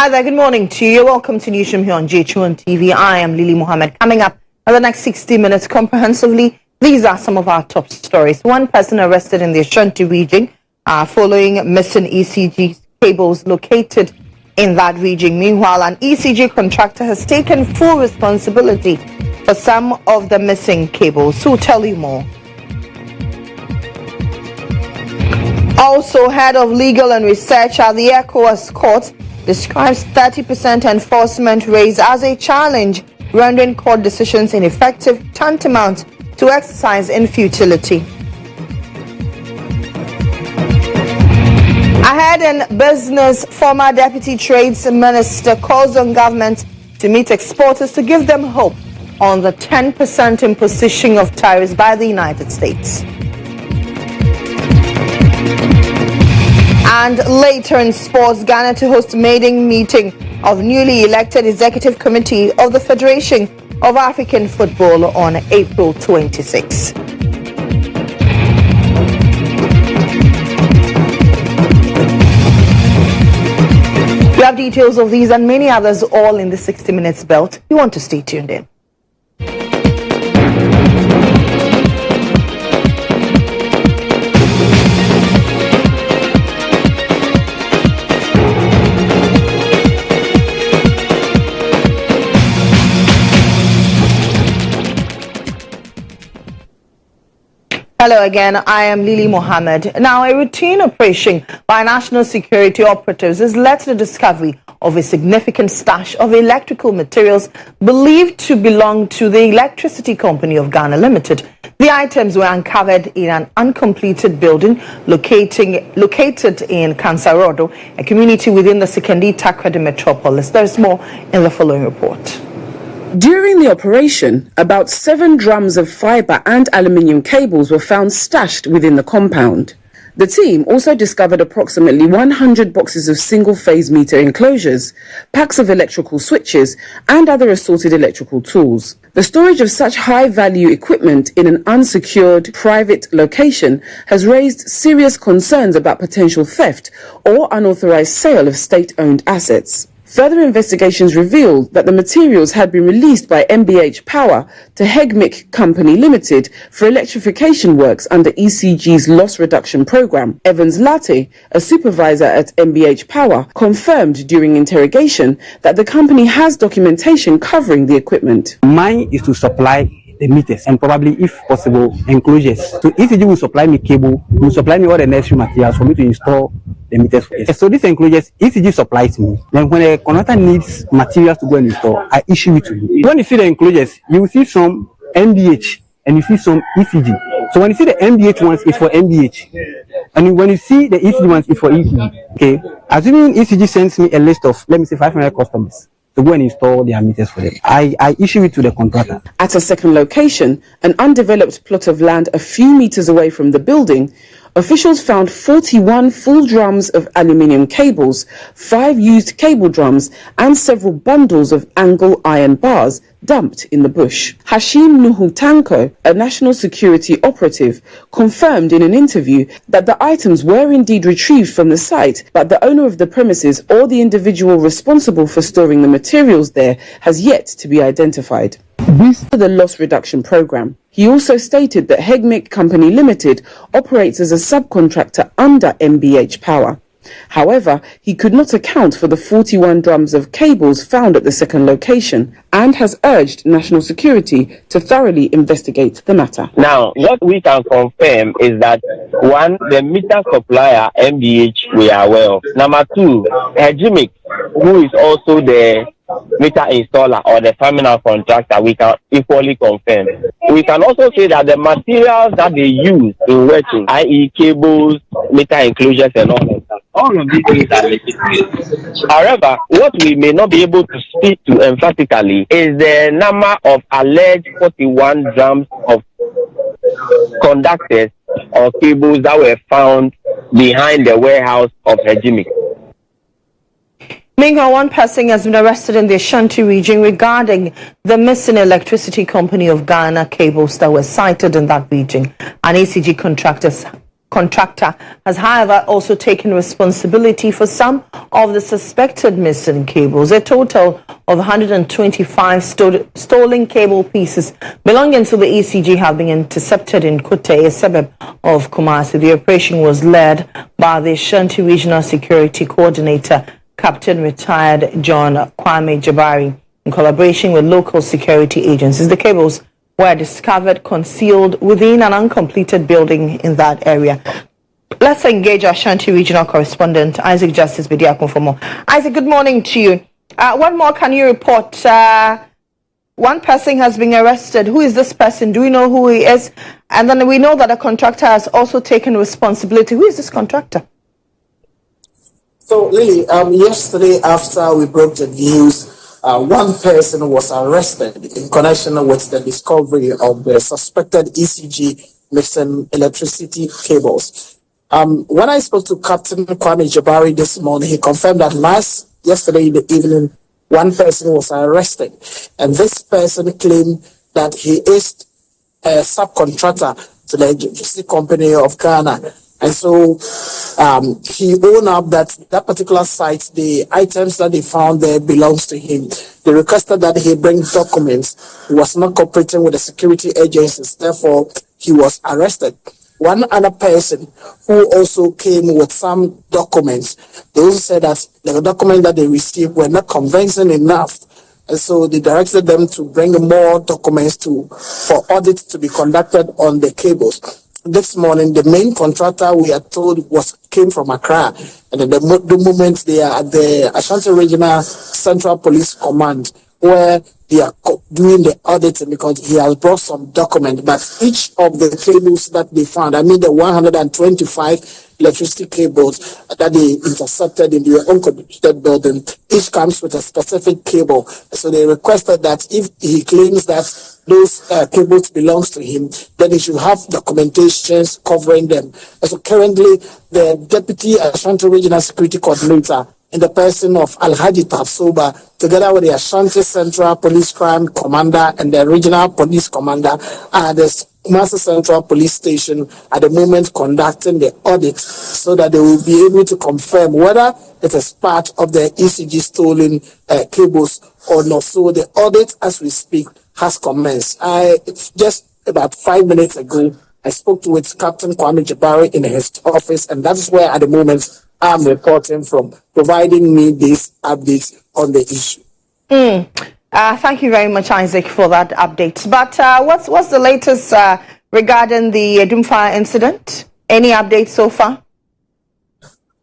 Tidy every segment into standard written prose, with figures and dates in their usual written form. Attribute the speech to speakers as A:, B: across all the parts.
A: Hi there, good morning to you. Welcome to Newsroom here on GHOne TV. I am Mohammed. Coming up in the next 60 minutes comprehensively, these are some of our top stories. One person arrested in the Ashanti region following missing ECG cables located in that region. Meanwhile, an ECG contractor has taken full responsibility for some of the missing cables. So we'll tell you more. Also, head of legal and research at the ECOWAS Court describes 30% enforcement raise as a challenge, rendering court decisions ineffective, tantamount to exercise in futility. Ahead in business, former Deputy Trades Minister calls on government to meet exporters to give them hope on the 10% imposition of tariffs by the United States. And later in sports, Ghana to host a maiden meeting of newly elected Executive Committee of the Federation of African Football on April 26. We have details of these and many others all in the 60 Minutes belt. You want to stay tuned in. Hello again, I am Mohammed. Now, a routine operation by national security operatives has led to the discovery of a significant stash of electrical materials believed to belong to the Electricity Company of Ghana Limited. The items were uncovered in an uncompleted building located in Kansarodo, a community within the Sekondi Takoradi metropolis. There's more in the following report.
B: During the operation, about 7 drums of fibre and aluminium cables were found stashed within the compound. The team also discovered approximately 100 boxes of single-phase meter enclosures, packs of electrical switches, and other assorted electrical tools. The storage of such high-value equipment in an unsecured private location has raised serious concerns about potential theft or unauthorized sale of state-owned assets. Further investigations revealed that the materials had been released by MBH Power to GHOne Company Limited for electrification works under ECG's loss reduction program. Evans Latte, a supervisor at MBH Power, confirmed during interrogation that the company has documentation covering the equipment.
C: Mine is to supply the meters and probably, if possible, enclosures. So ECG will supply me cable, will supply me all the necessary materials for me to install the meters. So these enclosures, ECG supplies me. Then when a contractor needs materials to go and install, I issue it to you. When you see the enclosures, you will see some MBH and you see some ECG. So when you see the MBH ones, it's for MBH. And when you see the ECG ones, it's for ECG. Okay. Assuming ECG sends me a list of, let me say, 500 customers to go and install their meters for them, I issue it to the contractor.
B: At a second location, an undeveloped plot of land a few meters away from the building, officials found 41 full drums of aluminium cables, 5 used cable drums, and several bundles of angle iron bars dumped in the bush. Hashim Nuhutanko, a national security operative, confirmed in an interview that the items were indeed retrieved from the site, but the owner of the premises or the individual responsible for storing the materials there has yet to be identified. This is the loss reduction program. He also stated that GHOne Company Limited operates as a subcontractor under MBH Power. However, he could not account for the 41 drums of cables found at the second location and has urged national security to thoroughly investigate the matter.
D: Now, what we can confirm is that, 1, the meter supplier, MBH, we are aware of. Number 2, GHOne, who is also the meter installer or the terminal contractor, we can equally confirm. We can also say that the materials that they use in working, i.e. cables, meter enclosures and all of these things are legitimate. However, what we may not be able to speak to emphatically is the number of alleged 41 drums of conductors or cables that were found behind the warehouse of GHOne.
A: Meanwhile, one person has been arrested in the Ashanti region regarding the missing Electricity Company of Ghana cables that were sighted in that region. An ECG contractor contractor has, however, also taken responsibility for some of the suspected missing cables. A total of 125 stolen cable pieces belonging to the ECG have been intercepted in Kote, a suburb of Kumasi. The operation was led by the Ashanti Regional Security Coordinator, Captain Retired GHOne Kwame Jabari, in collaboration with local security agencies. The cables were discovered concealed within an uncompleted building in that area. Let's engage our Ashanti Regional Correspondent, Isaac Justice Bediakun, for more. Isaac, good morning to you. What more can you report? One person has been arrested. Who is this person? Do we know who he is? And then we know that a contractor has also taken responsibility. Who is this contractor?
E: So, Lily, yesterday after we broke the news, one person was arrested in connection with the discovery of the suspected ECG missing electricity cables. When I spoke to Captain Kwame Jabari this morning, he confirmed that yesterday in the evening, one person was arrested, and this person claimed that he is a subcontractor to the electricity company of Ghana. And so he owned up that particular site, the items that they found there belongs to him. They requested that he bring documents. He was not cooperating with the security agencies. Therefore, he was arrested. One other person who also came with some documents, they also said that the documents that they received were not convincing enough. And so they directed them to bring more documents for audit to be conducted on the cables. This morning, the main contractor, we are told, came from Accra, and at the moment they are at the Ashanti Regional Central Police Command, where they are doing the auditing because he has brought some document. But each of the cables that they found, the 125 electricity cables that they intercepted in the uncompleted building, each comes with a specific cable. So they requested that if he claims that those cables belongs to him, then he should have documentations covering them. And so currently, the Deputy Ashanti Regional Security Coordinator, in the person of Alhaji Tafsoba, together with the Ashanti Central Police Crime Commander and the Regional Police Commander, and the Kumasi Central Police Station at the moment conducting the audit so that they will be able to confirm whether it is part of the ECG stolen cables or not. So the audit, as we speak, has commenced. Just about 5 minutes ago, I spoke with Captain Kwame Jabari in his office, and that is where at the moment I'm reporting from, providing me these updates on the issue.
A: Thank you very much, Isaac, for that update. But what's the latest regarding the Doomfire incident? Any updates so far?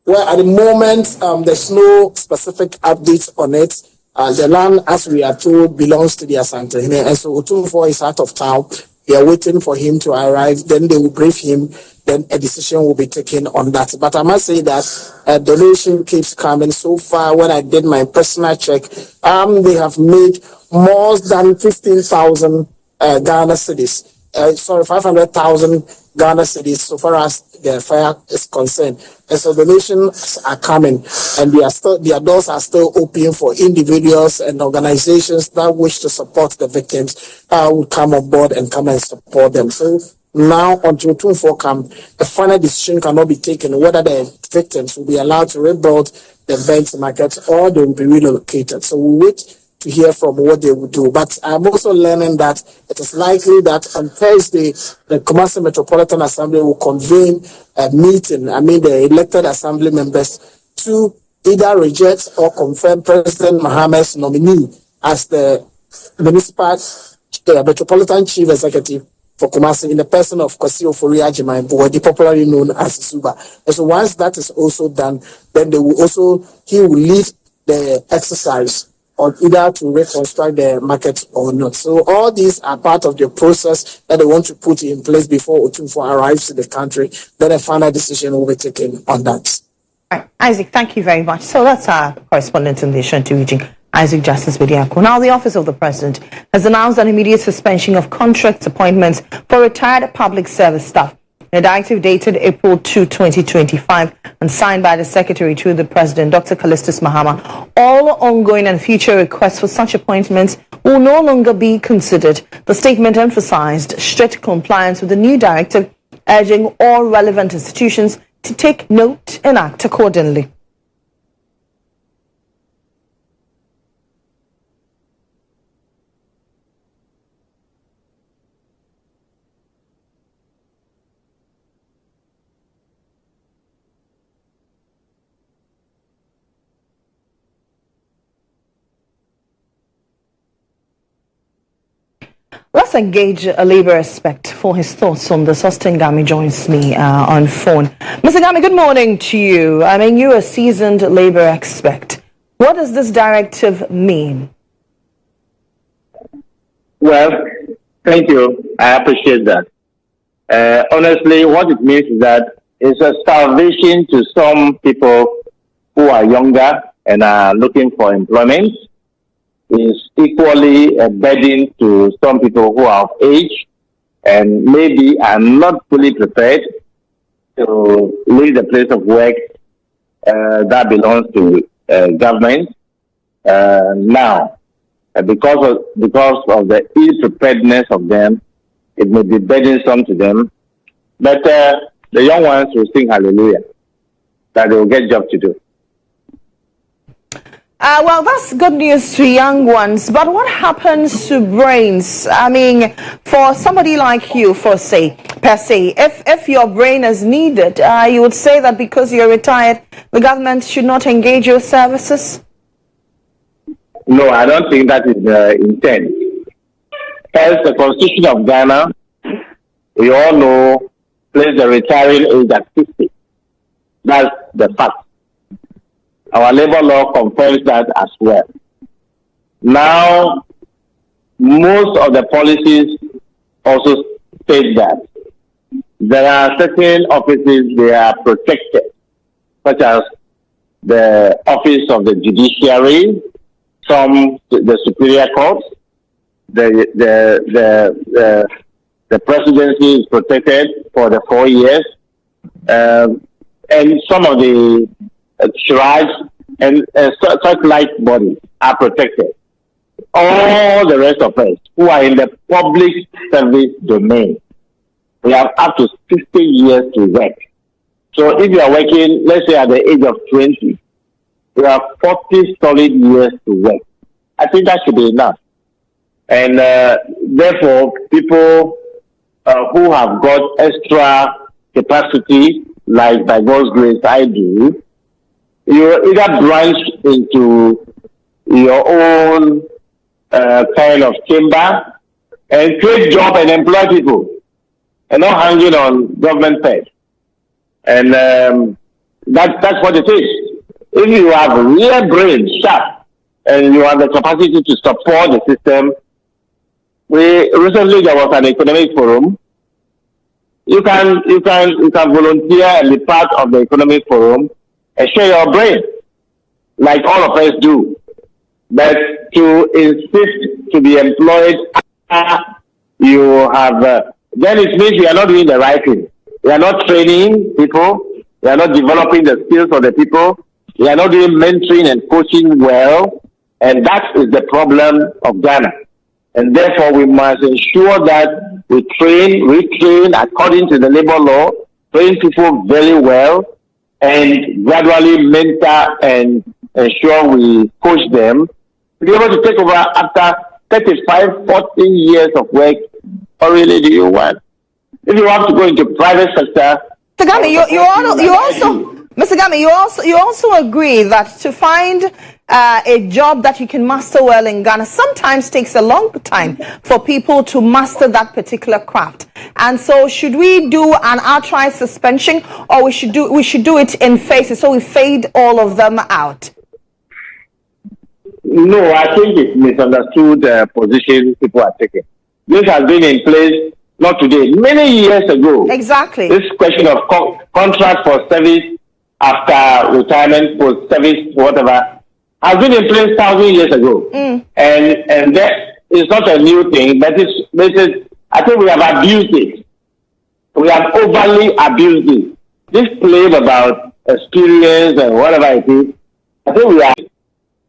E: Well, at the moment, there's no specific updates on it. The land, as we are told, belongs to the Asante, and so Otumfuo is out of town. They are waiting for him to arrive. Then they will brief him. Then a decision will be taken on that. But I must say that donation keeps coming. So far, when I did my personal check, they have made more than 15,000 Ghana cedis. 500,000 Ghana cedis so far as the fire is concerned. And so donations are coming, and their doors are still open for individuals and organizations that wish to support the victims will come on board and come and support them. So now, until 2-4 come, the final decision cannot be taken whether the victims will be allowed to rebuild the banks market or they will be relocated. So we'll wait to hear from what they will do. But I'm also learning that it is likely that on Thursday, the Kumasi Metropolitan Assembly will convene a meeting, the elected assembly members, to either reject or confirm President Mohammed's nominee as the municipal Metropolitan Chief Executive for Kumasi in the person of Kwasi Ofori Agyeman, popularly known as Suba. And so once that is also done, then he will lead the exercise on either to reconstruct the market or not. So all these are part of the process that they want to put in place before Otumfuo arrives in the country. Then a final decision will be taken on that.
A: All right. Isaac, thank you very much. So that's our correspondent in the Ashanti region, Isaac Justice Bediakun. Now, the Office of the President has announced an immediate suspension of contract appointments for retired public service staff. A directive dated April 2, 2025 and signed by the Secretary to the President, Dr. Callistus Mahama. All ongoing and future requests for such appointments will no longer be considered. The statement emphasized strict compliance with the new directive urging all relevant institutions to take note and act accordingly. Let's engage a labor expert for his thoughts on this. Austin Gami joins me on phone. Mr. Gami, good morning to you. I mean, you're a seasoned labor expert. What does this directive mean?
F: Well, thank you. I appreciate that. Honestly, what it means is that it's a starvation to some people who are younger and are looking for employment. Is equally a burden to some people who are of age and maybe are not fully prepared to leave the place of work that belongs to government. Now, because of the ill-preparedness of them, it may be burdensome to them. But the young ones will sing hallelujah, that they will get job to do.
A: Well, that's good news to young ones, but what happens to brains? I mean, for somebody like you, per se, if your brain is needed, you would say that because you're retired, the government should not engage your services?
F: No, I don't think that is the intent. As the Constitution of Ghana, we all know, places the retiring age at 60. That's the fact. Our labor law confirms that as well. Now, most of the policies also state that there are certain offices they are protected, such as the office of the judiciary, the superior courts, the presidency is protected for the 4 years, and some of the tribes and such like bodies are protected. All the rest of us who are in the public service domain, we have up to 60 years to work. So if you are working, let's say at the age of 20, you have 40 solid years to work. I think that should be enough. And therefore, people who have got extra capacity, like by God's grace I do, you either branch into your own kind of chamber and create job and employ people, and not hanging on government pay. And that's what it is. If you have real brain, sharp, and you have the capacity to support the system, recently there was an economic forum. You can volunteer and be part of the economic forum and share your brain, like all of us do. But to insist to be employed, you have, then it means you are not doing the right thing. You are not training people. You are not developing the skills of the people. You are not doing mentoring and coaching well. And that is the problem of Ghana. And therefore, we must ensure that we retrain according to the labor law, train people very well, and gradually mentor and ensure we coach them to be able to take over after 35, 40 years of work. What really do you want? If you want to go into private sector,
A: Mr. Gami, you also agree that to find a job that you can master well in Ghana sometimes takes a long time for people to master that particular craft. And so should we do an outright suspension, or we should do it in phases so we fade all of them out?
F: No, I think it's misunderstood the position people are taking. This has been in place not today, many years ago.
A: Exactly.
F: This question of contract for service after retirement, for service, whatever, has been in place 1,000 years ago. And that is not a new thing, but I think we have abused it. We have overly abused it. This claim about experience and whatever it is, I think we are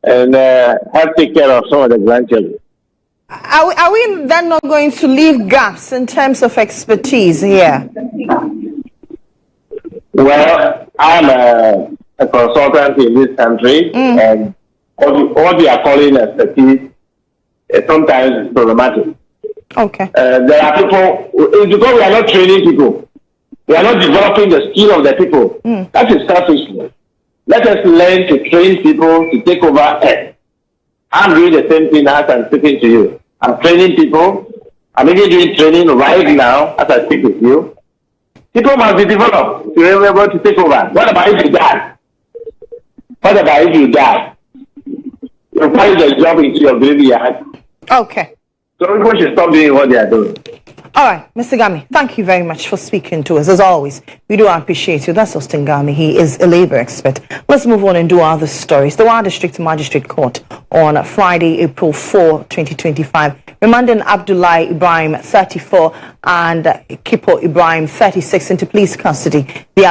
F: and have to take care of some of the grandchildren.
A: Are we then not going to leave gaps in terms of expertise here?
F: Well, I'm a consultant in this country, and what we are calling expertise sometimes is problematic.
A: Okay.
F: There are people, it's because we are not training people. We are not developing the skill of the people. That is selfishness. Let us learn to train people to take over us. I'm doing the same thing as I'm speaking to you. I'm training people. I'm even doing training right now as I speak with you. People must be developed to be able to take over. What about if you die? What about if you die? You find the job into your graveyard.
A: Okay.
F: So people should stop doing what they are doing.
A: All right, Mr. Gami, thank you very much for speaking to us. As always, we do appreciate you. That's Austin Gami. He is a labor expert. Let's move on and do other stories. The Wa District Magistrate Court on Friday, April 4, 2025, remanding Abdullahi Ibrahim, 34, and Kipo Ibrahim, 36, into police custody. The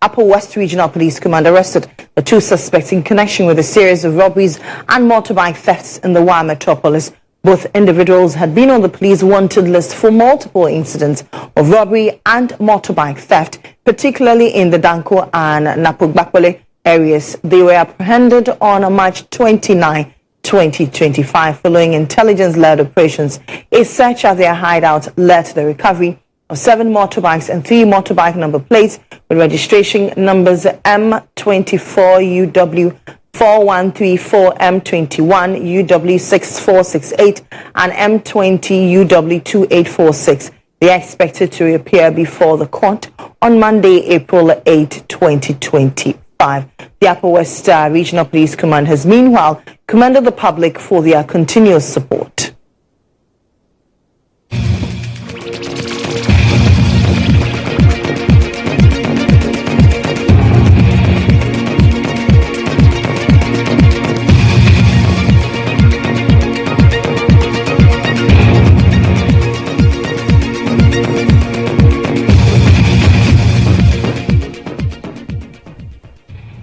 A: Upper West Regional Police Command arrested the two suspects in connection with a series of robberies and motorbike thefts in the Wa metropolis. Both individuals had been on the police wanted list for multiple incidents of robbery and motorbike theft, particularly in the Danko and Napogbakole areas. They were apprehended on March 29, 2025, following intelligence-led operations. A search at their hideout led to the recovery of 7 motorbikes and 3 motorbike number plates with registration numbers M24UW 4134, M21 UW6468 and M20 UW2846. They are expected to appear before the court on Monday, April 8, 2025. The Upper West Regional Police Command has meanwhile commended the public for their continuous support.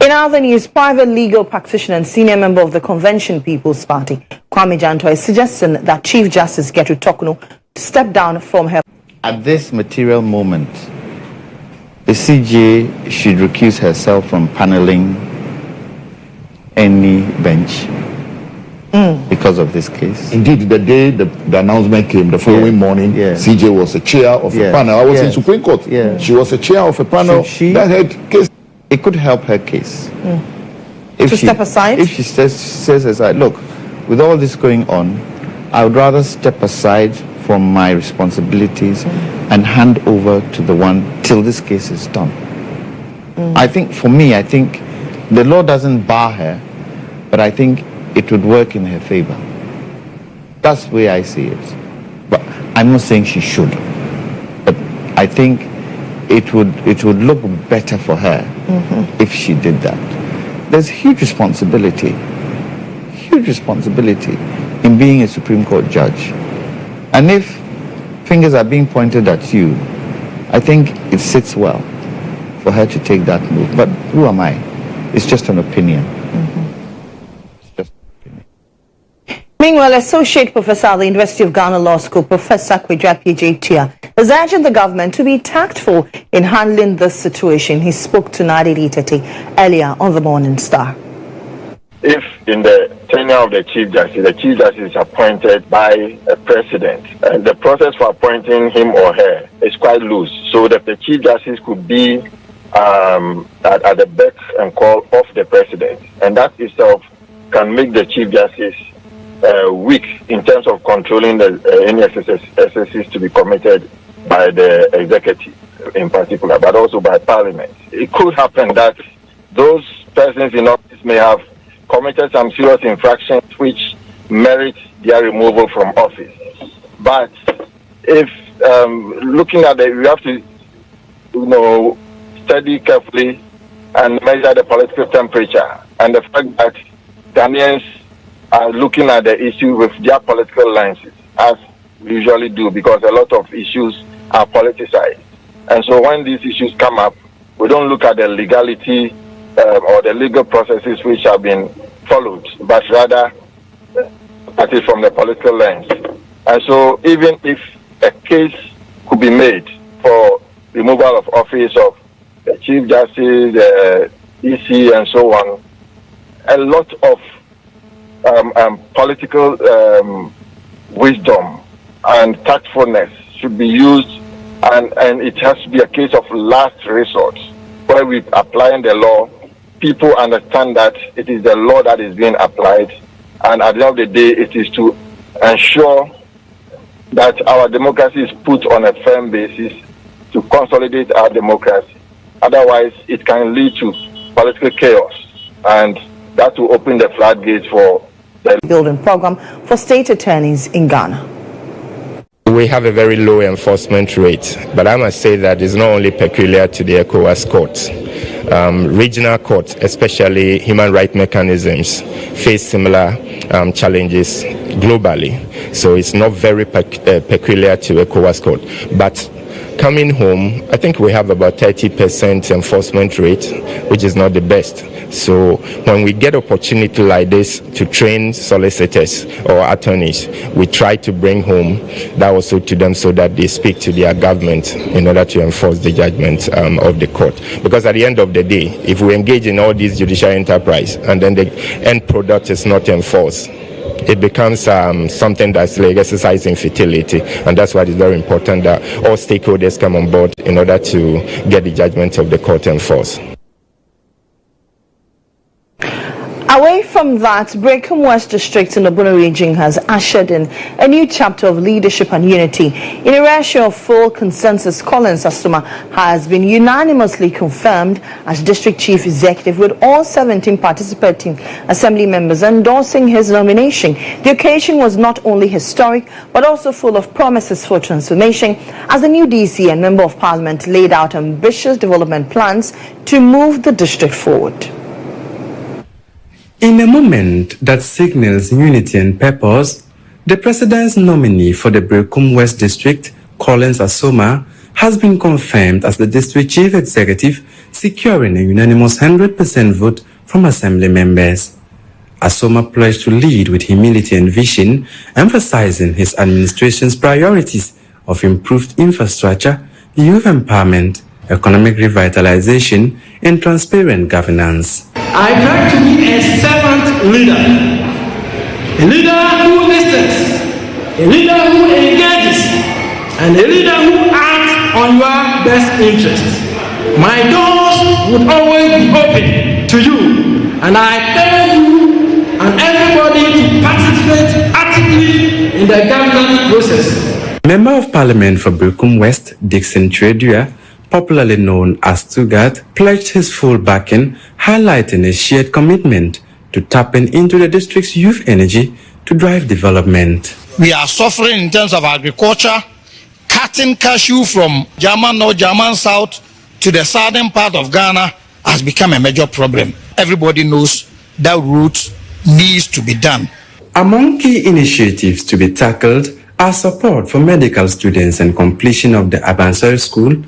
A: In other news, private legal practitioner and senior member of the Convention People's Party, Kwame Janto, is suggesting that Chief Justice Gertrude Tokno step down from her.
G: At this material moment, the CJ should recuse herself from paneling any bench because of this case.
H: Indeed, the day the announcement came, the following morning, CJ was a chair of a panel. I was in Supreme Court. She was a chair of a panel that had case.
G: It could help her case.
A: If to step aside?
G: If she says aside, look, with all this going on, I would rather step aside from my responsibilities and hand over to the one till this case is done. I think, for me, I think the law doesn't bar her, but I think it would work in her favor. That's the way I see it. But I'm not saying she should. But I think it would look better for her if she did that. There's huge responsibility in being a Supreme Court judge. And if fingers are being pointed at you, I think it sits well for her to take that move. But who am I? It's just an opinion.
A: Meanwhile, Associate Professor at the University of Ghana Law School, Professor Kwadwo Appiah-Gyekye, is urging the government to be tactful in handling this situation. He spoke to Nadidi Tete earlier on the Morning Star.
I: If in the tenure of the Chief Justice is appointed by a president, and the process for appointing him or her is quite loose, so that the Chief Justice could be at the beck and call of the president, and that itself can make the Chief Justice weak in terms of controlling any excesses to be committed by the executive in particular, but also by Parliament. It could happen that those persons in office may have committed some serious infractions which merit their removal from office. But if looking at it, we have to, study carefully and measure the political temperature and the fact that Ghanaians are looking at the issue with their political lenses, as we usually do, because a lot of issues are politicized. And so when these issues come up, we don't look at the legality or the legal processes which have been followed, but rather at it from the political lens. And so even if a case could be made for removal of office of the Chief Justice, the EC, and so on, a lot of political wisdom and tactfulness should be used, and it has to be a case of last resort, where we applying the law. People understand that it is the law that is being applied, and at the end of the day, it is to ensure that our democracy is put on a firm basis to consolidate our democracy. Otherwise, it can lead to political chaos, and that will open the floodgates for the
A: building program for state attorneys in Ghana.
J: We have a very low enforcement rate, but I must say that it's not only peculiar to the ECOWAS Court. Regional courts, especially human rights mechanisms, face similar challenges globally. So it's not very peculiar to ECOWAS Court. But coming home, I think we have about 30% enforcement rate, which is not the best. So when we get opportunity like this to train solicitors or attorneys, we try to bring home that also to them so that they speak to their government in order to enforce the judgment of the court. Because at the end of the day, if we engage in all this judicial enterprise and then the end product is not enforced, it becomes something that's like exercising futility, and that's why it's very important that all stakeholders come on board in order to get the judgment of the court enforced.
A: Away from that, Brekum West District in the Bono region has ushered in a new chapter of leadership and unity. In a ratio of full consensus, Collins Asuma has been unanimously confirmed as District Chief Executive, with all 17 participating Assembly members endorsing his nomination. The occasion was not only historic, but also full of promises for transformation, as the new DC and Member of Parliament laid out ambitious development plans to move the district forward.
K: In a moment that signals unity and purpose, the President's nominee for the Brekum West District, Collins Asoma, has been confirmed as the District Chief Executive, securing a unanimous 100% vote from Assembly members. Asoma pledged to lead with humility and vision, emphasizing his administration's priorities of improved infrastructure, youth empowerment, economic revitalization, and transparent governance.
L: I pledge to be a servant leader, a leader who listens, a leader who engages, and a leader who acts on your best interests. My doors would always be open to you, and I tell you and everybody to participate actively in the government process.
K: Member of Parliament for Brekum West, Dixon Tredua, popularly known as Tugat, pledged his full backing, highlighting a shared commitment to tapping into the district's youth energy to drive development.
M: We are suffering in terms of agriculture. Cutting cashew from German North, German South to the southern part of Ghana has become a major problem. Everybody knows that route needs to be done.
K: Among key initiatives to be tackled are support for medical students and completion of the Abansari School,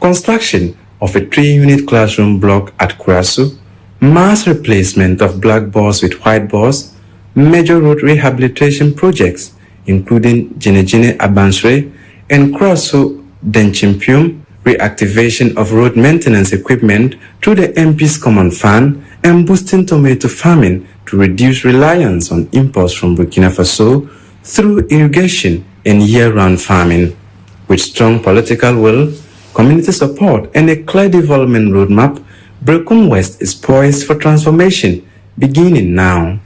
K: construction of a 3-unit classroom block at Kurasu, mass replacement of blackboards with whiteboards, major road rehabilitation projects, including Jinejine Abansre and Kurasu Denchimpium, reactivation of road maintenance equipment through the MP's Common Fund, and boosting tomato farming to reduce reliance on imports from Burkina Faso through irrigation and year-round farming. With strong political will, community support, and a clear development roadmap, Brekum West is poised for transformation, beginning now.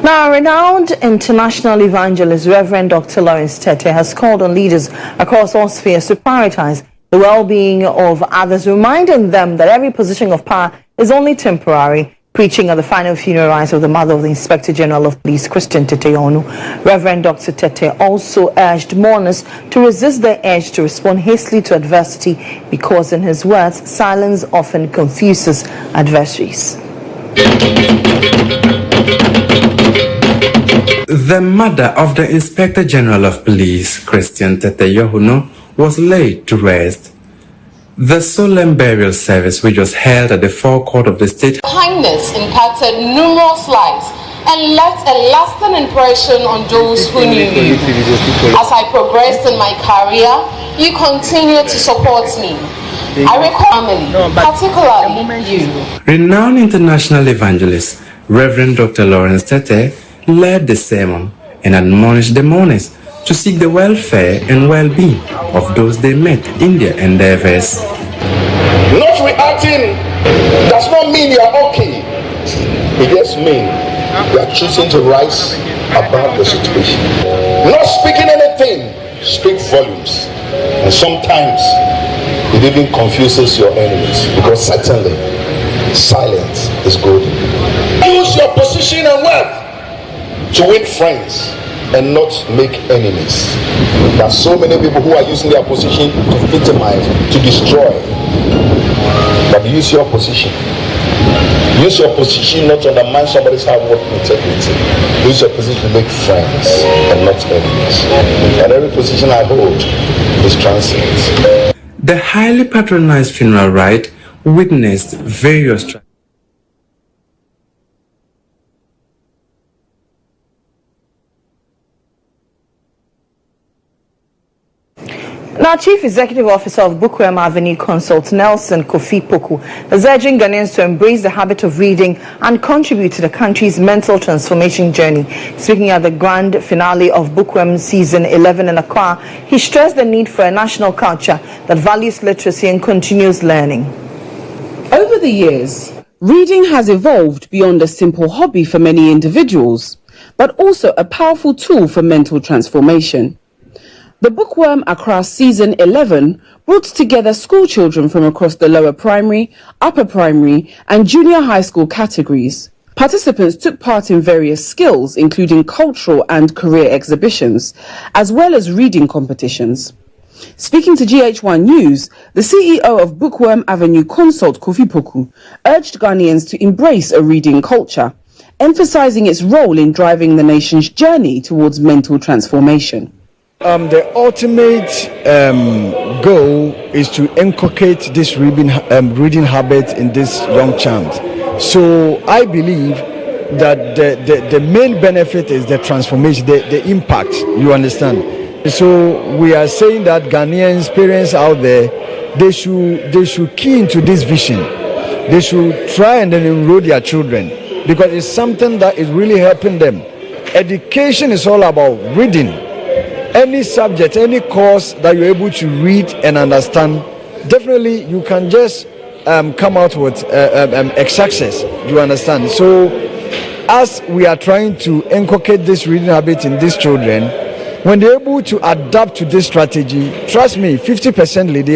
A: Now, renowned international evangelist Reverend Dr. Lawrence Tete has called on leaders across all spheres to prioritize the well-being of others, reminding them that every position of power is only temporary. Preaching at the final funeral rites of the mother of the Inspector General of Police, Christian GHOne, Reverend Dr. Tete also urged mourners to resist the urge to respond hastily to adversity because, in his words, silence often confuses adversaries.
K: The mother of the Inspector General of Police, Christian GHOne, was laid to rest. The solemn burial service, which was held at the forecourt of the state,
N: kindness impacted numerous lives and left a lasting impression on those who knew me. As I progressed in my career, you continue to support me. I recall family, particularly you.
K: Renowned international evangelist Reverend Dr. Lawrence Tete led the sermon and admonished the mourners to seek the welfare and well-being of those they met in their endeavors.
O: Not reacting does not mean you are okay. It just means you are choosing to rise above the situation. Not speaking anything speaks volumes. And sometimes it even confuses your enemies, because certainly silence is good. Use your position and wealth to win friends and not make enemies. There are so many people who are using their position to victimize, to destroy. But use your position. Use your position not to undermine somebody's hard work integrity. Use your position to make friends and not enemies. And every position I hold is transient.
K: The highly patronized funeral rite witnessed various
A: Now, Chief Executive Officer of GHOne Avenue Consult, Nelson Kofi Poku, is urging Ghanaians to embrace the habit of reading and contribute to the country's mental transformation journey. Speaking at the grand finale of GHOne Season 11 in Accra, he stressed the need for a national culture that values literacy and continuous learning.
B: Over the years, reading has evolved beyond a simple hobby for many individuals, but also a powerful tool for mental transformation. The Bookworm Accra Season 11 brought together school children from across the lower primary, upper primary and junior high school categories. Participants took part in various skills, including cultural and career exhibitions, as well as reading competitions. Speaking to GHOne News, the CEO of Bookworm Avenue Consult, Kofi Poku, urged Ghanaians to embrace a reading culture, emphasizing its role in driving the nation's journey towards mental transformation.
P: The ultimate goal is to inculcate this reading habit in this young child. So I believe that the main benefit is the transformation, the impact, you understand. So we are saying that Ghanaians, parents out there, they should key into this vision. They should try and then enroll their children, because it's something that is really helping them. Education is all about reading. Any subject, any course that you're able to read and understand, definitely you can just come out with a success, you understand. So as we are trying to inculcate this reading habit in these children, when they're able to adapt to this strategy, trust me, 50%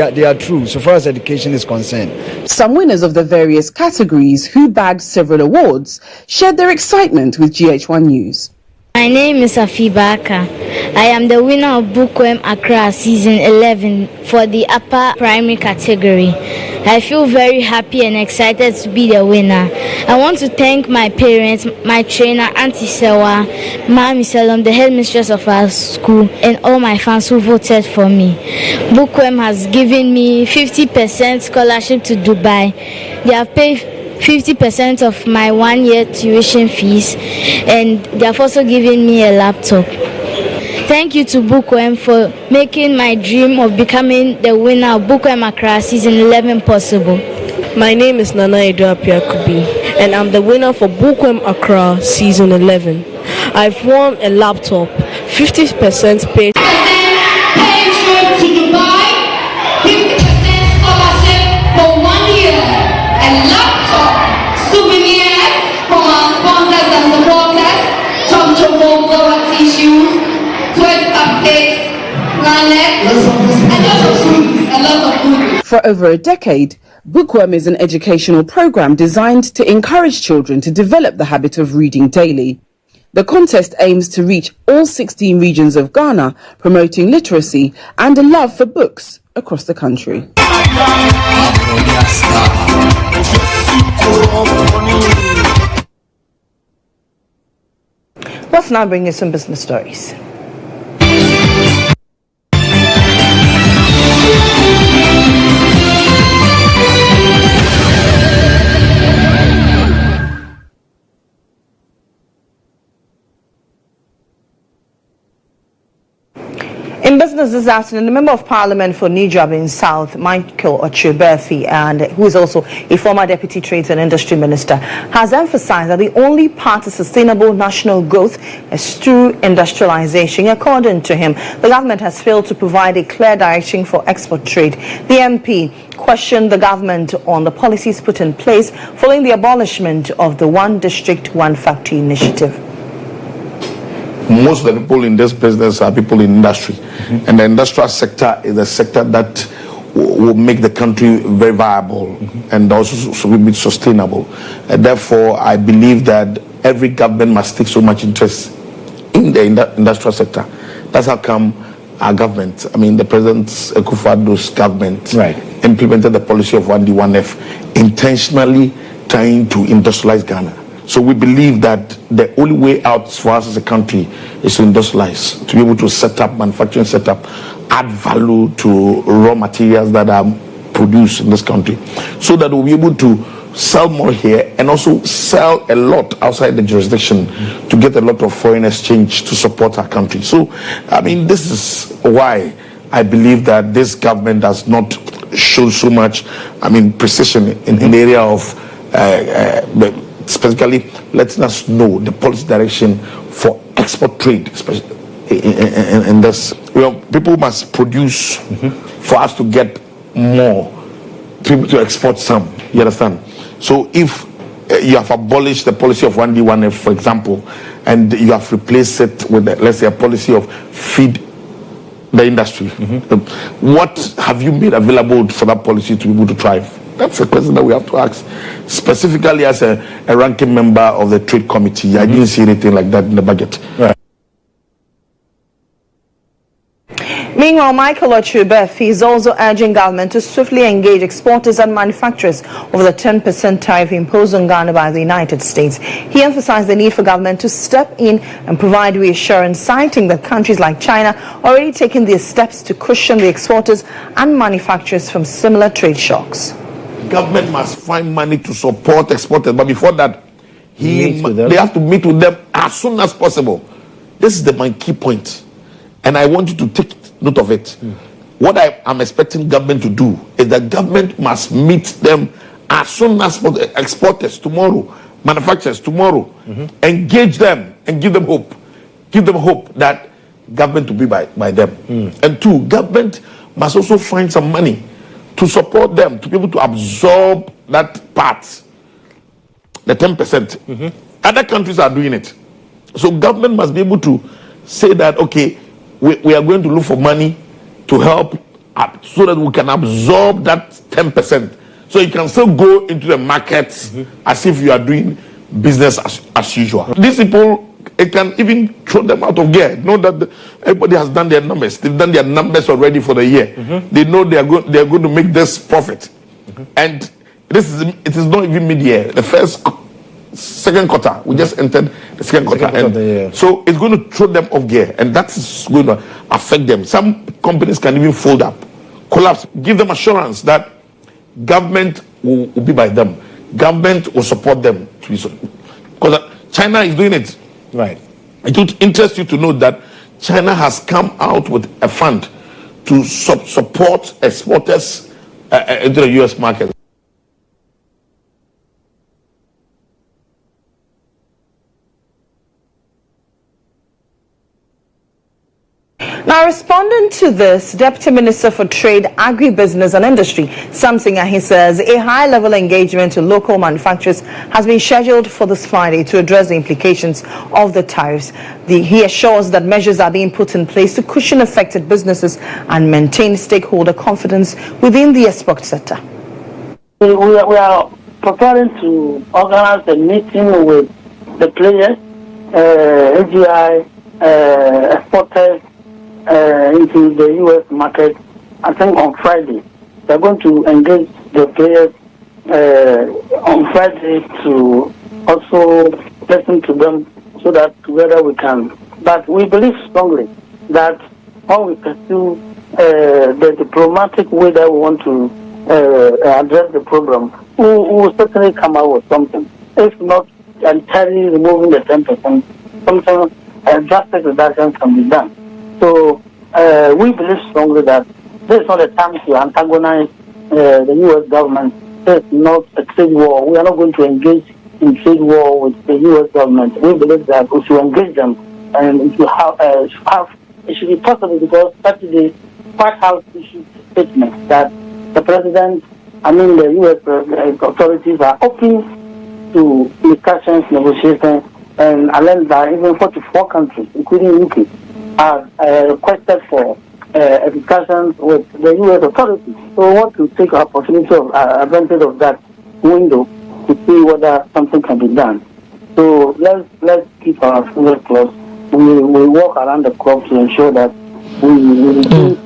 P: they are true so far as education is concerned.
B: Some winners of the various categories who bagged several awards shared their excitement with GHOne News.
Q: My name is Afibaka. I am the winner of Bookworm Accra Season 11 for the upper primary category. I feel very happy and excited to be the winner. I want to thank my parents, my trainer, Auntie Sewa, Mami Salom, the headmistress of our school, and all my fans who voted for me. Bookworm has given me 50% scholarship to Dubai. They have paid 50% of my 1 year tuition fees, and they have also given me a laptop. Thank you to Bookworm for making my dream of becoming the winner of Bookworm Accra Season 11 possible.
R: My name is Nana Eduapiakubi, and I'm the winner for Bookworm Accra Season 11. I've won a laptop, 50% paid.
N: To Dubai, 50% scholarship for 1 year, a laptop, souvenirs from our sponsors and supporters, Chomchobo tissues, 12 cupcakes, planets, and a lot of food.
B: For over a decade, Bookworm is an educational program designed to encourage children to develop the habit of reading daily. The contest aims to reach all 16 regions of Ghana, promoting literacy and a love for books across the country.
A: Let's now bring you some business stories. In business Correspondents this afternoon, the Member of Parliament for New Jabin South, Michael Ochuberfi, and who is also a former Deputy Trade and Industry Minister, has emphasized that the only path to sustainable national growth is through industrialization. According to him, the government has failed to provide a clear direction for export trade. The MP questioned the government on the policies put in place following the abolishment of the One District, One Factory initiative.
H: Most of the people in this business are people in industry, and the industrial sector is a sector that will make the country very viable and also be sustainable. And therefore, I believe that every government must take so much interest in the industrial sector. That's how come our government, the President Akufo-Addo's government, implemented the policy of 1D, 1F, intentionally trying to industrialize Ghana. So we believe that the only way out for us as a country is to industrialize, to be able to set up manufacturing setup, add value to raw materials that are produced in this country, so that we'll be able to sell more here and also sell a lot outside the jurisdiction to get a lot of foreign exchange to support our country. So, this is why I believe that this government does not show so much, precision in the area of specifically letting us know the policy direction for export trade, especially in this. People must produce for us to get more, to export some. You understand? So if you have abolished the policy of 1D, 1F, for example, and you have replaced it with, let's say, a policy of feed the industry, what have you made available for that policy to be able to thrive? That's a question that we have to ask. Specifically, as a ranking member of the Trade Committee, I didn't see anything like that in the budget. Right.
A: Meanwhile, Michael Ochuberfi is also urging government to swiftly engage exporters and manufacturers over the 10% tariff imposed on Ghana by the United States. He emphasized the need for government to step in and provide reassurance, citing that countries like China are already taking the steps to cushion the exporters and manufacturers from similar trade shocks.
H: Government must find money to support exporters, but before that, they have to meet with them as soon as possible. This is my key point, and I want you to take note of it. What I am expecting government to do is that government must meet them as soon as possible. Exporters tomorrow, manufacturers tomorrow, engage them and give them hope. Give them hope that government will be by them. And two, government must also find some money to support them, to be able to absorb that part, the 10%. Other countries are doing it. So government must be able to say that, okay, we are going to look for money to help so that we can absorb that 10%. So you can still go into the markets as if you are doing business as usual. These people, it can even throw them out of gear. Know that everybody has done their numbers. They've done their numbers already for the year. They know they are going to make this profit. And it is not even mid-year. The second quarter, we just entered the second quarter. So it's going to throw them off gear, and that's going to affect them. Some companies can even fold up, collapse. Give them assurance that government will be by them. Government will support them. Because China is doing it. Right. It would interest you to know that China has come out with a fund to support exporters into the U.S. market.
A: Now, responding to this, Deputy Minister for Trade, Agribusiness and Industry, Samson Ahi, says a high-level engagement with local manufacturers has been scheduled for this Friday to address the implications of the tariffs. He assures that measures are being put in place to cushion affected businesses and maintain stakeholder confidence within the export sector.
S: We are preparing to organize a meeting with the players, AGI, exporters, into the U.S. market, I think on Friday. They're going to engage the players on Friday to also listen to them so that together we can. But we believe strongly that when we pursue the diplomatic way that we want to address the problem, we will certainly come out with something. If not entirely removing the 10%, something drastic reduction can be done. So we believe strongly that this is not a time to antagonize the U.S. government. This is not a trade war. We are not going to engage in trade war with the U.S. government. We believe that we should engage them, and it should be possible, because Saturday, White House issued a statement that the the U.S. authorities are open to discussions, negotiations, and I learned that even 44 countries, including UK, have requested for discussions with the U.S. authorities. So we want to take advantage of that window to see whether something can be done. So let's keep our fingers crossed. We work around the clock to ensure that we reduce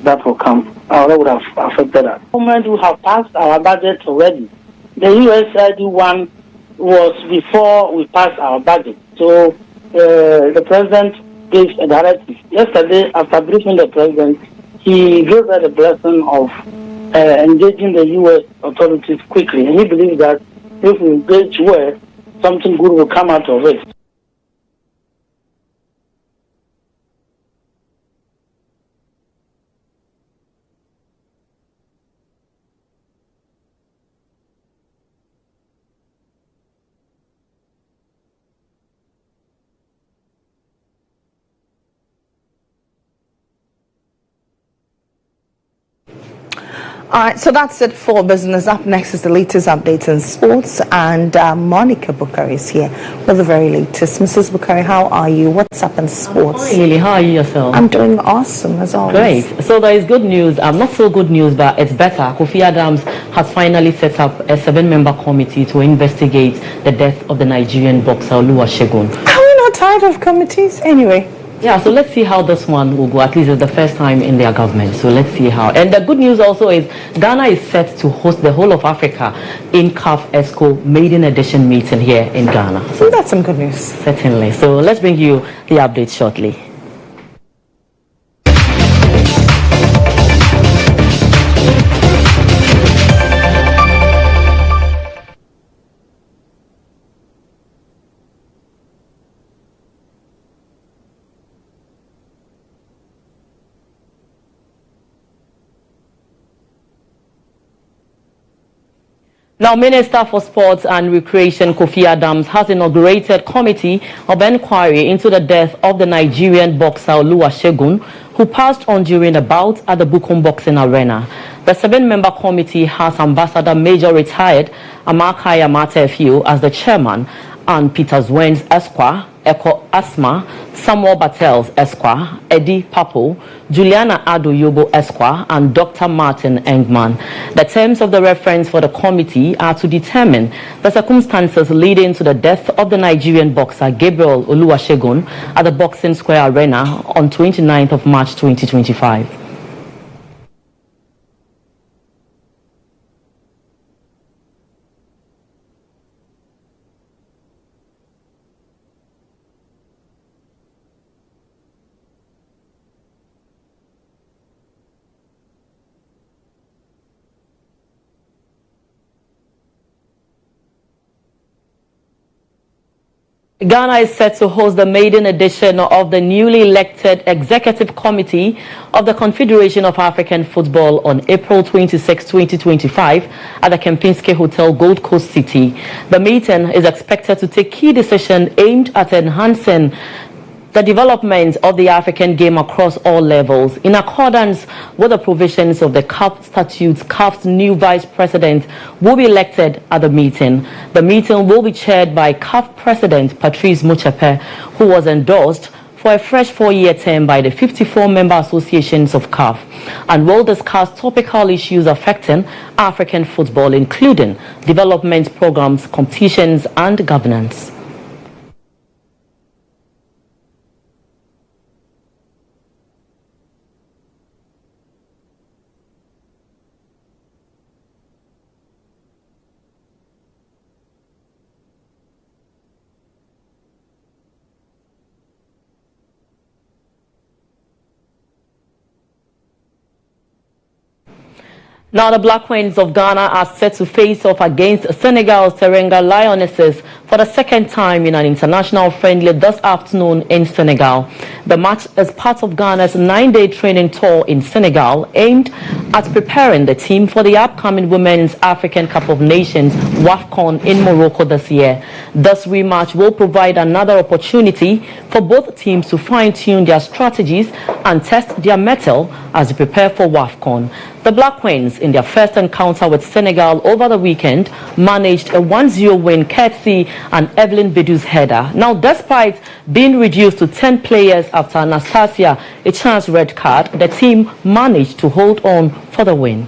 S: that will come. That would have affected us. The moment we have passed our budget already. The USID one was before we passed our budget. So the president gave a directive. Yesterday, after briefing the president, he gave her the blessing of engaging the U.S. authorities quickly. And he believes that if we engage well, something good will come out of it.
A: All right, so that's it for business. Up next is the latest updates in sports, and Monica Bukari is here with the very latest. Mrs. Bukari, how are you? What's up in sports?
T: Hi, Lily. How are you yourself?
A: I'm doing awesome, as always.
T: Great. So there is good news. Not so good news, but it's better. Kofi Adams has finally set up a 7-member committee to investigate the death of the Nigerian boxer GHOne.
A: Are we not tired of committees? Anyway.
T: Yeah, so let's see how this one will go. At least it's the first time in their government. So let's see how. And the good news also is Ghana is set to host the whole of Africa in CAF Maiden Edition meeting here in Ghana.
A: So that's some good news.
T: Certainly. So let's bring you the update shortly. Now, Minister for Sports and Recreation Kofi Adams has inaugurated committee of inquiry into the death of the Nigerian boxer GHOne, who passed on during a bout at the Bukom Boxing Arena. The 7-member committee has Ambassador Major Retired Amakai Amatefiu as the chairman, and Peter Zwens Esquire, Eko Asma, Samuel Battels Esquire, Eddie Papo, Juliana Adoyobo Esquire, and Dr. Martin Engman. The terms of the reference for the committee are to determine the circumstances leading to the death of the Nigerian boxer Gabriel GHOne at the Boxing Square Arena on 29th of March 2025. Ghana is set to host the maiden edition of the newly elected Executive Committee of the Confederation of African Football on April 26, 2025 at the Kempinski Hotel, Gold Coast City. The meeting is expected to take key decisions aimed at enhancing the development of the African game across all levels. In accordance with the provisions of the CAF statutes, CAF's new vice president will be elected at the meeting. The meeting will be chaired by CAF President Patrice Motsepe, who was endorsed for a fresh 4-year term by the 54 member associations of CAF, and will discuss topical issues affecting African football, including development programs, competitions, and governance. Now, the Black Queens of Ghana are set to face off against Senegal's Teranga Lionesses for the second time in an international friendly this afternoon in Senegal. The match is part of Ghana's 9-day training tour in Senegal aimed at preparing the team for the upcoming Women's African Cup of Nations WAFCON in Morocco this year. This rematch will provide another opportunity for both teams to fine-tune their strategies and test their mettle as they prepare for WAFCON. The Black Queens, in their first encounter with Senegal over the weekend, managed a 1-0 win courtesy and Evelyn Bedu's header. Now, despite being reduced to 10 players after Anastasia Echan's red card, the team managed to hold on for the win.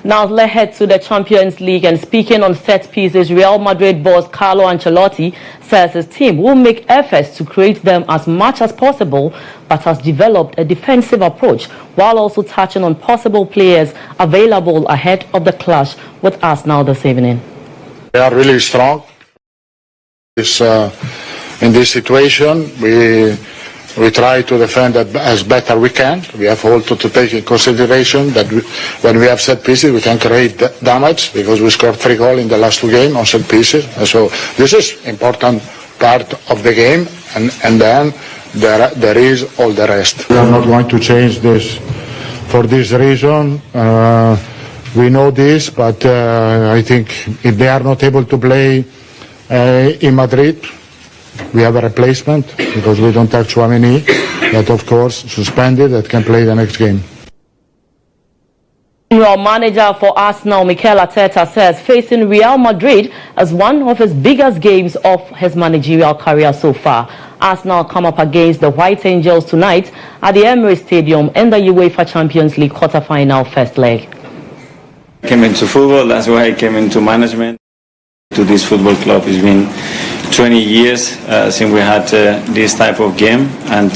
T: Now let's head to the Champions League, and speaking on set pieces, Real Madrid boss Carlo Ancelotti says his team will make efforts to create them as much as possible, but has developed a defensive approach while also touching on possible players available ahead of the clash with Arsenal this evening.
U: They are really strong. In this situation, we try to defend as better we can. We have also to take in consideration that when we have set pieces, we can create damage because we scored 3 goals in the last 2 games on set pieces. And so this is important part of the game, and then there is all the rest. We are not going to change this for this reason. We know this, but I think if they are not able to play in Madrid, we have a replacement because we don't have Tchouaméni, that of course suspended, that can play the next game.
T: General manager for Arsenal, Mikel Arteta, says facing Real Madrid as one of his biggest games of his managerial career so far. Arsenal come up against the White Angels tonight at the Emirates Stadium in the UEFA Champions League quarter-final first leg.
V: I came into football, that's why I came into management. To this football club, it's been 20 years since we had this type of game, and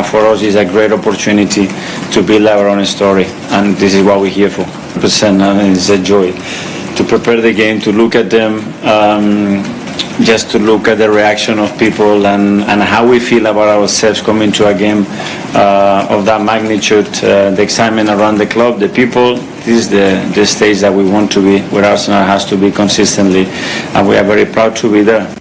V: for us it's a great opportunity to build our own story, and this is what we're here for. It's a joy to prepare the game, to look at them, just to look at the reaction of people and how we feel about ourselves coming to a game of that magnitude, the excitement around the club, the people. This is the stage that we want to be, where Arsenal has to be consistently, and we are very proud to be there.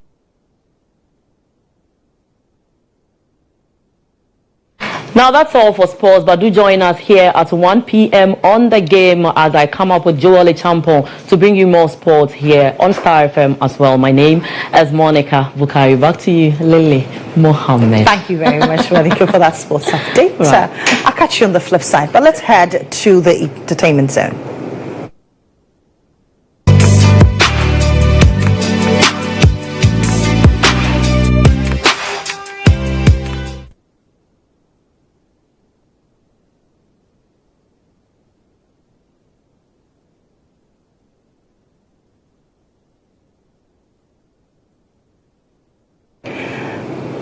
T: Now that's all for sports, but do join us here at 1 p.m. on The Game as I come up with Joel Champon to bring you more sports here on Star FM as well. My name is Monica Bukari. Back to you, Lily Mohammed.
A: Thank you very much, Monica, for that sports update.
T: Right.
A: I'll catch you on the flip side, but let's head to the entertainment zone.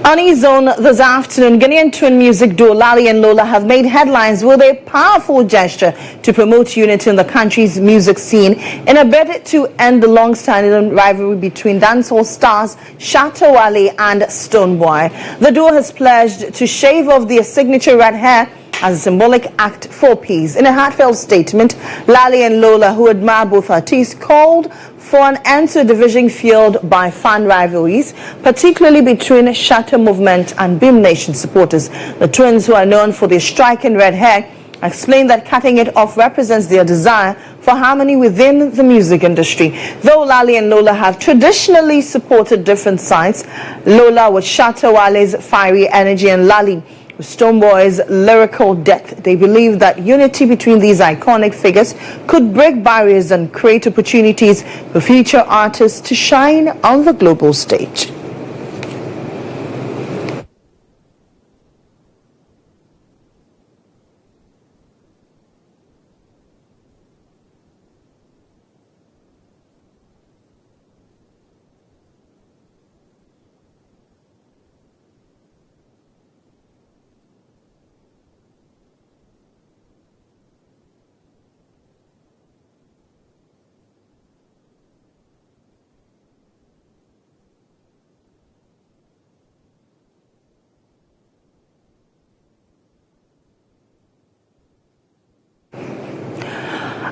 A: On E-Zone this afternoon, Ghanaian twin music duo Lali and Lola have made headlines with a powerful gesture to promote unity in the country's music scene in a bid to end the long-standing rivalry between dancehall stars Shatta Wale and Stonebwoy. The duo has pledged to shave off their signature red hair as a symbolic act for peace. In a heartfelt statement, Lali and Lola, who admire both artists, called for an end to a division fueled by fan rivalries, particularly between Shatta Movement and Beam Nation supporters. The twins, who are known for their striking red hair, explained that cutting it off represents their desire for harmony within the music industry. Though Lali and Lola have traditionally supported different sides, Lola with Shatta Wale's fiery energy and Lali with Stonebwoy's lyrical depth, they believe that unity between these iconic figures could break barriers and create opportunities for future artists to shine on the global stage.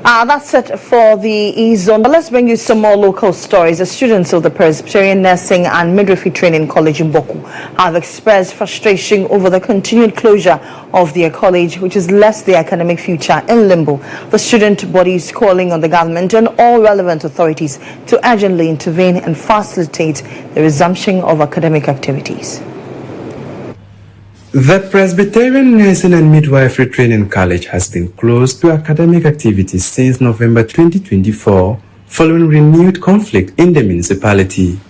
A: That's it for the E-Zone. But let's bring you some more local stories. The students of the Presbyterian Nursing and Midwifery Training College in Boku have expressed frustration over the continued closure of their college, which has left their academic future in limbo. The student body is calling on the government and all relevant authorities to urgently intervene and facilitate the resumption of academic activities.
K: The Presbyterian Nursing and Midwifery Training College has been closed to academic activities since November 2024, following renewed conflict in the municipality.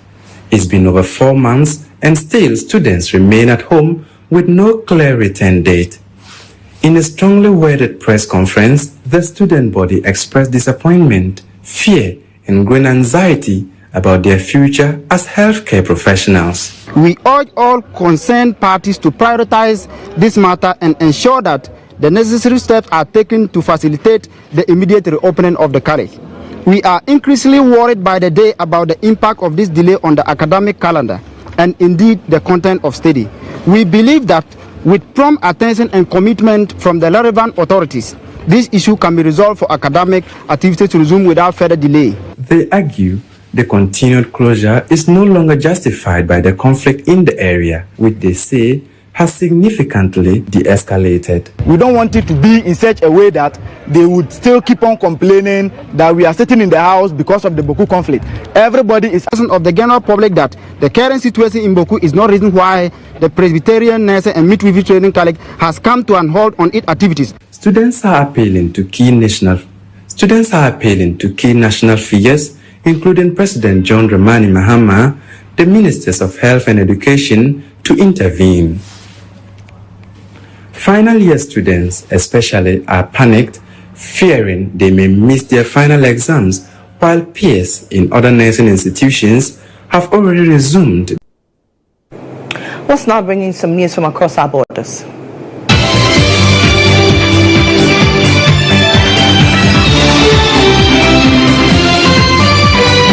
K: It's been over 4 months and still students remain at home with no clear return date. In a strongly worded press conference, the student body expressed disappointment, fear, and growing anxiety about their future as healthcare professionals.
C: We urge all concerned parties to prioritize this matter and ensure that the necessary steps are taken to facilitate the immediate reopening of the college. We are increasingly worried by the day about the impact of this delay on the academic calendar and indeed the content of study. We believe that with prompt attention and commitment from the relevant authorities, this issue can be resolved for academic activities to resume without further delay.
K: They argue the continued closure is no longer justified by the conflict in the area, which they say has significantly de-escalated.
C: We don't want it to be in such a way that they would still keep on complaining that we are sitting in the house because of the Boku conflict. Everybody is asking of the general public that the current situation in Boku is no reason why the Presbyterian Nursing and Midwifery Training College has come to an halt on its activities.
K: Students are appealing to key national figures, including President John Dramani Mahama, the Ministers of Health and Education, to intervene. Final year students especially are panicked, fearing they may miss their final exams, while peers in other nursing institutions have already resumed.
A: Let's now bring in some news from across our borders.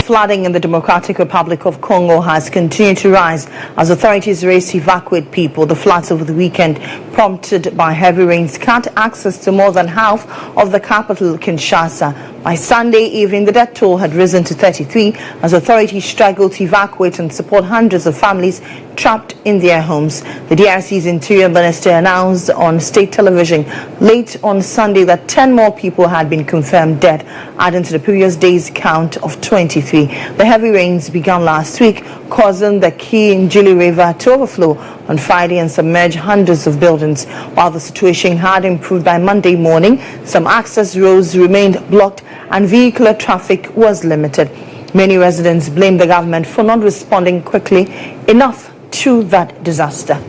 A: Flooding in the Democratic Republic of Congo has continued to rise as authorities race to evacuate people. The floods over the weekend, prompted by heavy rains, cut access to more than half of the capital, Kinshasa. By Sunday evening, the death toll had risen to 33 as authorities struggled to evacuate and support hundreds of families trapped in their homes. The DRC's Interior Minister announced on state television late on Sunday that 10 more people had been confirmed dead, adding to the previous day's count of 23. The heavy rains began last week, causing the Kinjili River to overflow on Friday and submerge hundreds of buildings. While the situation had improved by Monday morning, some access roads remained blocked and vehicular traffic was limited. Many residents blame the government for not responding quickly enough to that disaster.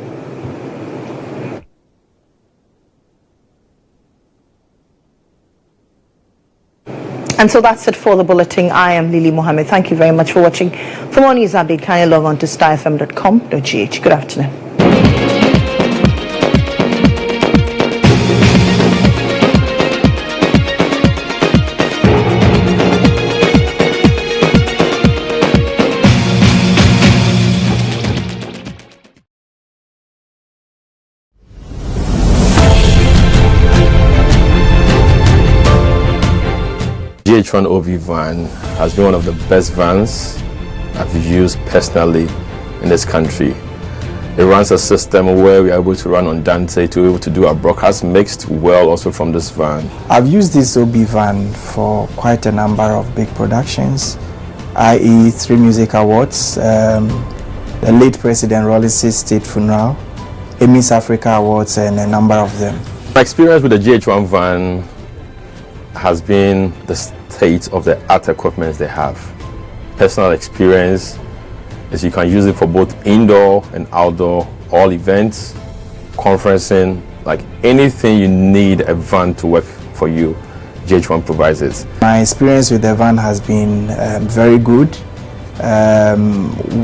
A: And so that's it for the bulletin. I am Lily Mohammed. Thank you very much for watching. For more news update, kindly log on to starfm.com.gh. Good afternoon.
J: GHOne OV van has been one of the best vans I've used personally in this country. It runs a system where we are able to run on Dante to be able to do our broadcast mixed well also from this van.
D: I've used this OB van for quite a number of big productions, i.e. 3 music awards, the late President Rollis' state funeral, Emmys Africa Awards, and a number of them.
J: My experience with the GHOne van has been the state of the art equipment they have. Personal experience is you can use it for both indoor and outdoor, all events, conferencing, like anything you need a van to work for you, GHOne provides it.
D: My experience with the van has been very good.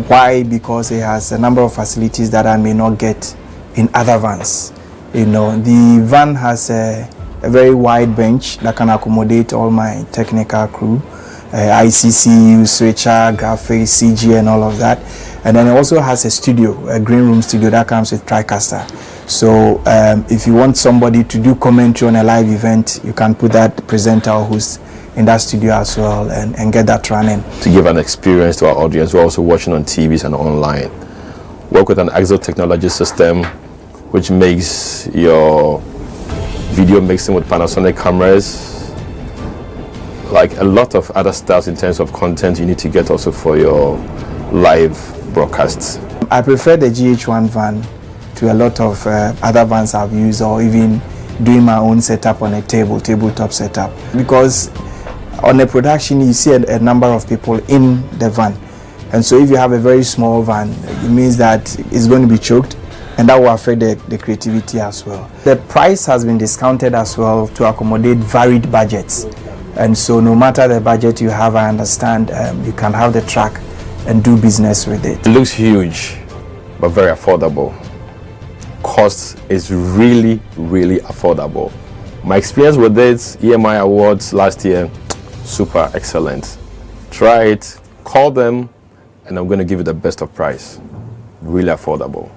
D: Why? Because it has a number of facilities that I may not get in other vans. You know, the van has a very wide bench that can accommodate all my technical crew, ICC, switcher, graphics, CG, and all of that. And then it also has a studio, a green room studio that comes with TriCaster. So if you want somebody to do commentary on a live event, you can put that presenter or host in that studio as well and get that running.
E: To give an experience to our audience, we're also watching on TVs and online. Work with an Exo technology system, which makes your video mixing with Panasonic cameras, like a lot of other stuff in terms of content you need to get also for your live broadcasts. I
D: prefer the GHOne van to a lot of other vans I've used, or even doing my own setup on a tabletop setup, because on a production you see a number of people in the van, and so if you have a very small van, it means that it's going to be choked, and that will affect the creativity as well. The price has been discounted as well to accommodate varied budgets, and so no matter the budget you have, I understand you can have the truck and do business with it.
E: It looks huge but very affordable. Cost is really affordable. My experience with it, EMI Awards last year, super excellent. Try it, call them, and I'm going to give you the best of price. Really affordable.